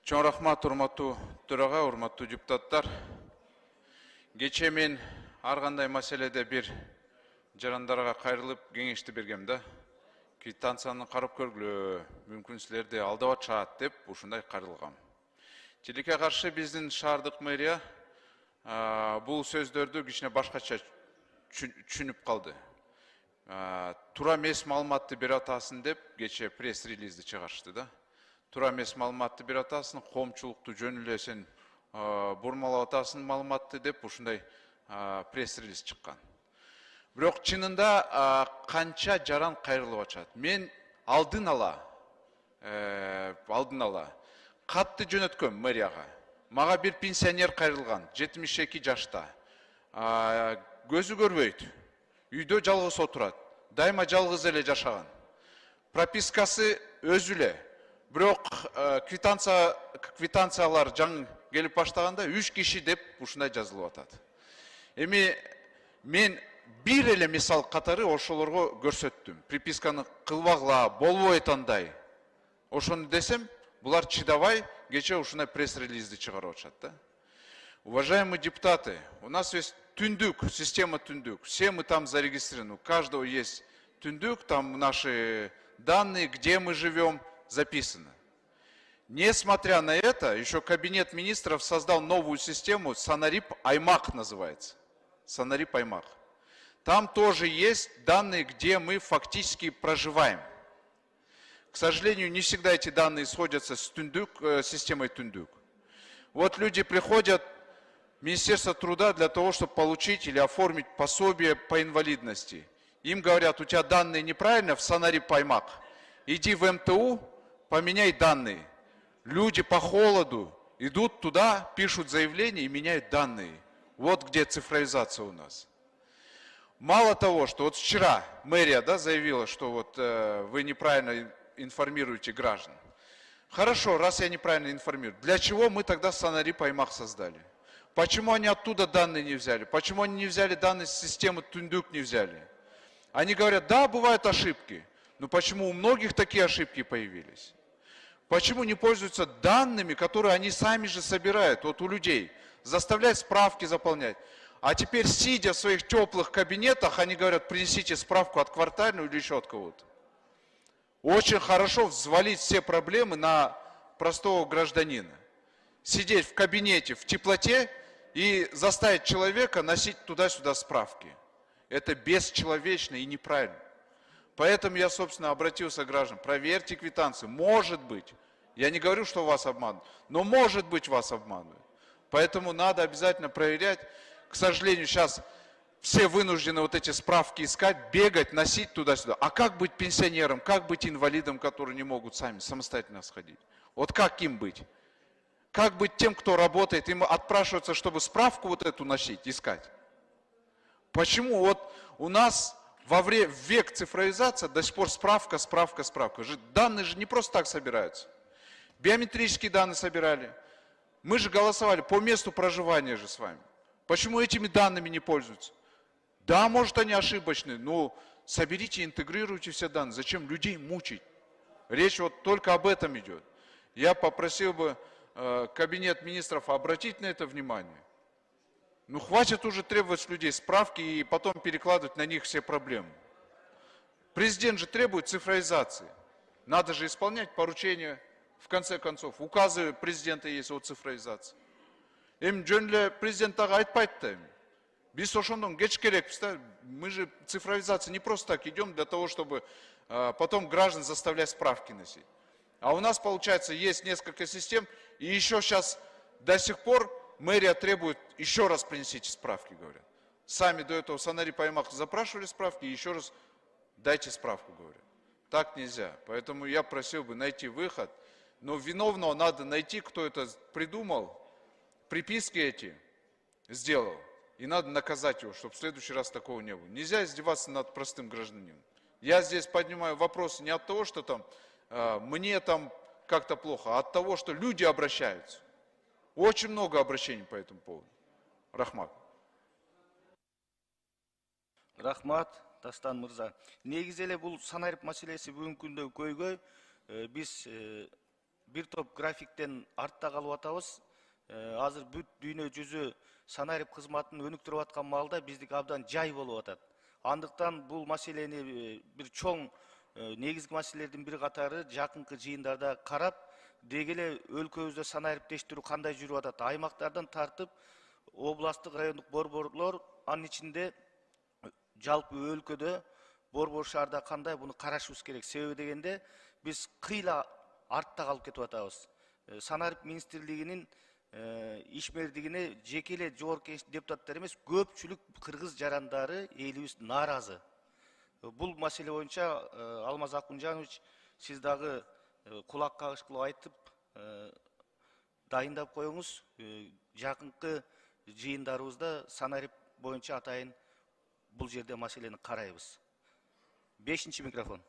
Чоң рахмат, урматтуу төрага, урматтуу депутаттар. Кечээ мен ар кандай маселеде бир жарандарга кайрылып кеңешти бергем да. Квитанцияны карап көргүлө, мүмкүн силерди алдап атышат деп ушундай кайрылгам. Тилекке каршы биздин шаардык мэрия бул сөздөрдү кичине башкача түшүнүп калды. Туура эмес маалыматты бере атасың деп кечээ пресс-релизди чыгарышты да. Туура эмес маалыматты бере атасың, коомчулукту жөн эле сен бурмалап атасың маалыматты деп ушундай пресс-релиз чыккан. Бирок чынында канча жаран кайрылып атышат. Мен алдын ала катты жөнөткөм мэрияга. Мага бир пенсионер кайрылган, 72 жашта. Көзү көрбөйт. Үйдө жалгыз отурат. Дайыма жалгыз эле жашаган. Пропискасы өзү эле. Бирок квитанциялар жаңы келип баштаганда 3 киши деп ушундай жазылып атат. Эми мен бир эле мисал катары ошолорго көрсөттүм. Приписканы кылбагыла, болбойт андай. Ошону десем, булар чыдабай кечээ ушундай пресс-релизди чыгарып атышат да. Уважаемые депутаты, у нас есть түндүк, система түндүк. Все мы там зарегистрированы. У каждого есть түндүк, там наши данные, где мы живем, записано. Несмотря на это, еще Кабинет министров создал новую систему, Санарип Аймак называется. Санарип Аймак. Там тоже есть данные, где мы фактически проживаем. К сожалению, не всегда эти данные сходятся с системой Түндүк. Вот люди приходят в Министерство труда для того, чтобы получить или оформить пособие по инвалидности. Им говорят, у тебя данные неправильно в Санарип Аймак. Иди в МТУ, поменяй данные. Люди по холоду идут туда, пишут заявление и меняют данные. Вот где цифровизация у нас. Мало того, что вот вчера мэрия заявила, что вот вы неправильно информируете граждан. Хорошо, раз я неправильно информирую. Для чего мы тогда Санарип Аймак создали? Почему они оттуда данные не взяли? Почему они не взяли данные с системы Түндүк не взяли? Они говорят, да, бывают ошибки. Но почему у многих такие ошибки появились? Почему не пользуются данными, которые они сами же собирают, вот у людей, заставляют справки заполнять. А теперь, сидя в своих теплых кабинетах, они говорят, принесите справку от квартального или еще от кого-то. Очень хорошо взвалить все проблемы на простого гражданина. Сидеть в кабинете в теплоте и заставить человека носить туда-сюда справки. Это бесчеловечно и неправильно. Поэтому я, собственно, обратился к гражданам. Проверьте квитанции. Может быть. Я не говорю, что вас обманывают. Но может быть вас обманывают. Поэтому надо обязательно проверять. К сожалению, сейчас все вынуждены вот эти справки искать, бегать, носить туда-сюда. А как быть пенсионером? Как быть инвалидом, которые не могут сами самостоятельно сходить? Вот как им быть? Как быть тем, кто работает? Им отпрашиваться, чтобы справку вот эту носить, искать. Почему вот у нас... в век цифровизации до сих пор справка. Данные же не просто так собираются. Биометрические данные собирали. Мы же голосовали по месту проживания же с вами. Почему этими данными не пользуются? Да, может они ошибочные, но соберите, интегрируйте все данные. Зачем людей мучить? Речь вот только об этом идет. Я попросил бы Кабинет министров обратить на это внимание. Ну, хватит уже требовать с людей справки и потом перекладывать на них все проблемы. Президент же требует цифровизации. Надо же исполнять поручения, в конце концов. Указы президента есть о цифровизации. Президент айтпайды. Біз ошондон кеч керекпиз да. Мы же цифровизация не просто так идем для того, чтобы потом граждан заставлять справки носить. А у нас, получается, есть несколько систем, и еще сейчас до сих пор мэрия требует, еще раз принесите справки, говорят. Сами до этого в Санарип Аймак запрашивали справки, и еще раз дайте справку, говорят. Так нельзя. Поэтому я просил бы найти выход. Но виновного надо найти, кто это придумал, приписки эти сделал. И надо наказать его, чтобы в следующий раз такого не было. Нельзя издеваться над простым гражданином. Я здесь поднимаю вопросы не от того, что там мне там как-то плохо, а от того, что люди обращаются. Очень много обращений по этому поводу. Рахмат. Рахмат, Дастан Мырза. Негизи эле бул Санарип маселеси бүгүнкү күндө көйгөй. Биз бир топ графиктен артта калып атабыз. Азыр бүт дүйнө жүзү санарип кызматын өнүктүрүп аткан маалда биздик абдан жай болуп атат. Андыктан бул маселени бир чоң негизги маселелердин бири катары жакынкы жыйындарда карап, деги эле өлкөбүздө санариптештирүү кандай жүрүп атат, аймактардан тартып областтык райондук борборлор, анын ичинде жалпы өлкөдө борбор шаарда кандай буну карашыбыз керек. Себеби дегенде биз кыйла артта калып кетип атабыз. Санарип министрлигинин ишмердигине жеке эле жогорку кеңештин депутаттары эмес, көпчүлүк кыргыз жарандары элибиз нааразы. Бул маселе боюнча Алмаз Акунжанович, сиз дагы кулак кагыш кылып айтып, дайындап коюңуз. Жакынкы жыйындарыбызда санарип боюнча атайын бул жерде маселени карайбыз. 5-микрофон.